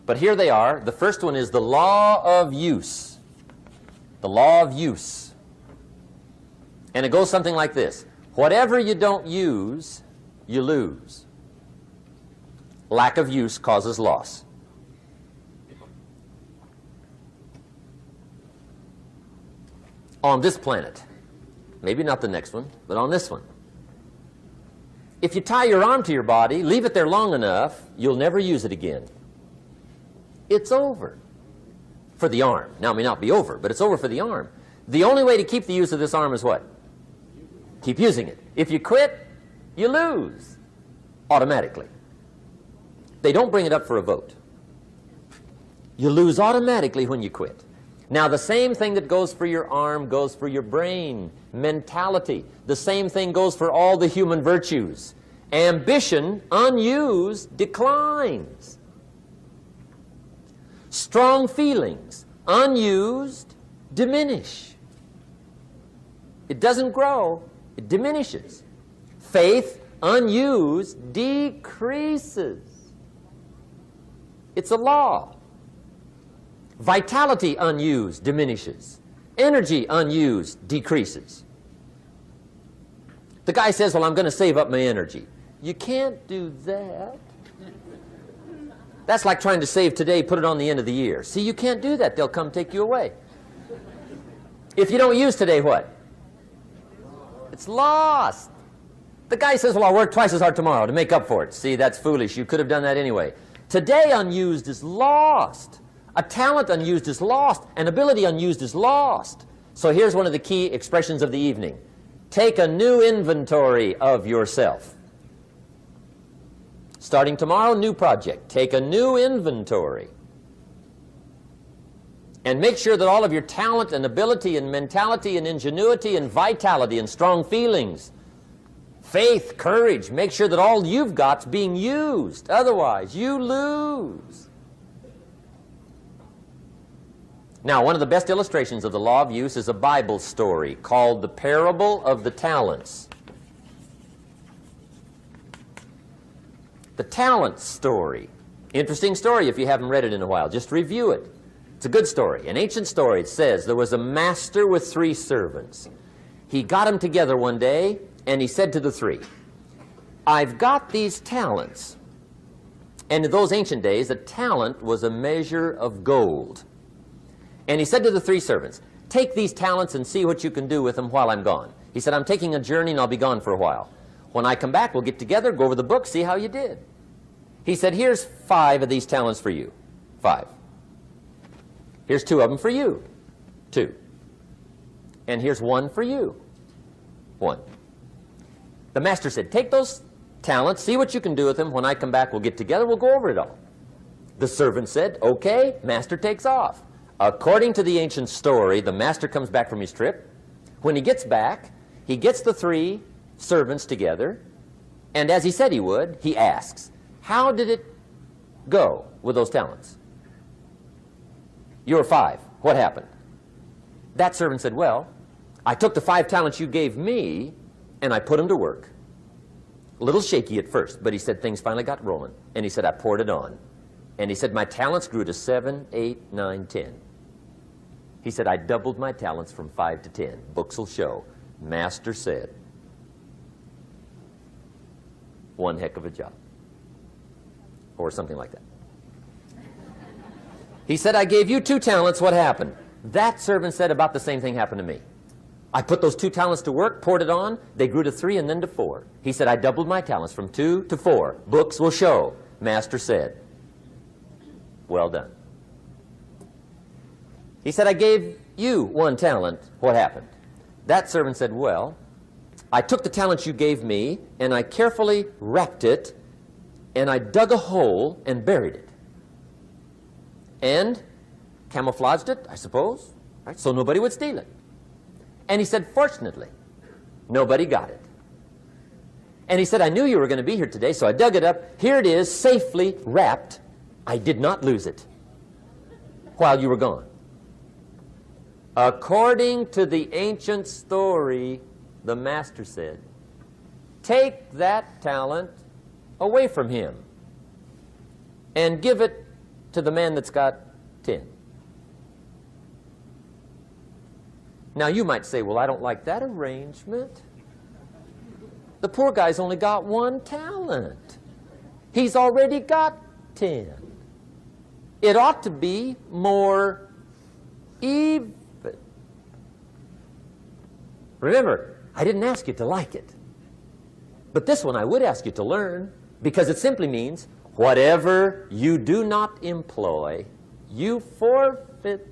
But here they are. The first one is the law of use. The law of use. And it goes something like this. Whatever you don't use, you lose. Lack of use causes loss. On this planet, maybe not the next one, but on this one, if you tie your arm to your body, leave it there long enough, you'll never use it again. It's over for the arm. Now, it may not be over, but it's over for the arm. The only way to keep the use of this arm is what? Keep using it. If you quit, you lose automatically. They don't bring it up for a vote. You lose automatically when you quit. Now, the same thing that goes for your arm goes for your brain, mentality. The same thing goes for all the human virtues. Ambition, unused, declines. Strong feelings, unused, diminish. It doesn't grow, it diminishes. Faith, unused, decreases. It's a law. Vitality, unused, diminishes. Energy, unused, decreases. The guy says, well, I'm going to save up my energy. You can't do that. That's like trying to save today, put it on the end of the year. See, you can't do that. They'll come take you away. If you don't use today, what? It's lost. The guy says, well, I'll work twice as hard tomorrow to make up for it. See, that's foolish. You could have done that anyway. Today, unused is lost. A talent unused is lost. An ability unused is lost. So here's one of the key expressions of the evening. Take a new inventory of yourself. Starting tomorrow, new project. Take a new inventory. And make sure that all of your talent and ability and mentality and ingenuity and vitality and strong feelings, faith, courage, make sure that all you've got's being used. Otherwise, you lose. Now, one of the best illustrations of the law of use is a Bible story called the Parable of the Talents. The talent story. Interesting story if you haven't read it in a while. Just review it. It's a good story. An ancient story. It says there was a master with 3 servants. He got them together one day and he said to the 3, I've got these talents. And in those ancient days, a talent was a measure of gold. And he said to the 3 servants, take these talents and see what you can do with them while I'm gone. He said, I'm taking a journey and I'll be gone for a while. When I come back, we'll get together, go over the book, see how you did. He said, here's 5 of these talents for you. 5. Here's 2 of them for you. 2. And here's 1 for you. 1. The master said, take those talents, see what you can do with them. When I come back, we'll get together, we'll go over it all. The servant said, okay, master takes off. According to the ancient story, the master comes back from his trip. When he gets back, he gets the 3 servants together, and as he said he would, he asks, how did it go with those talents? You were 5. What happened? That servant said, well, I took the 5 talents you gave me, and I put them to work. A little shaky at first, but he said things finally got rolling. And he said, I poured it on. And he said, my talents grew to 7, 8, 9, 10. He said, I doubled my talents from 5 to 10. Books will show. Master said, one heck of a job. Or something like that. He said, I gave you 2 talents. What happened? That servant said about the same thing happened to me. I put those 2 talents to work, poured it on. They grew to 3 and then to 4. He said, I doubled my talents from 2 to 4. Books will show. Master said, well done. He said, I gave you 1 talent. What happened? That servant said, well, I took the talents you gave me, and I carefully wrapped it, and I dug a hole and buried it. And camouflaged it, I suppose, right, so nobody would steal it. And he said, fortunately, nobody got it. And he said, I knew you were going to be here today, so I dug it up. Here it is, safely wrapped. I did not lose it while you were gone. According to the ancient story, the master said, take that talent away from him and give it to the man that's got 10. Now you might say, well, I don't like that arrangement. The poor guy's only got 1 talent. He's already got 10. It ought to be more even. Remember, I didn't ask you to like it. But this one I would ask you to learn, because it simply means whatever you do not employ, you forfeit.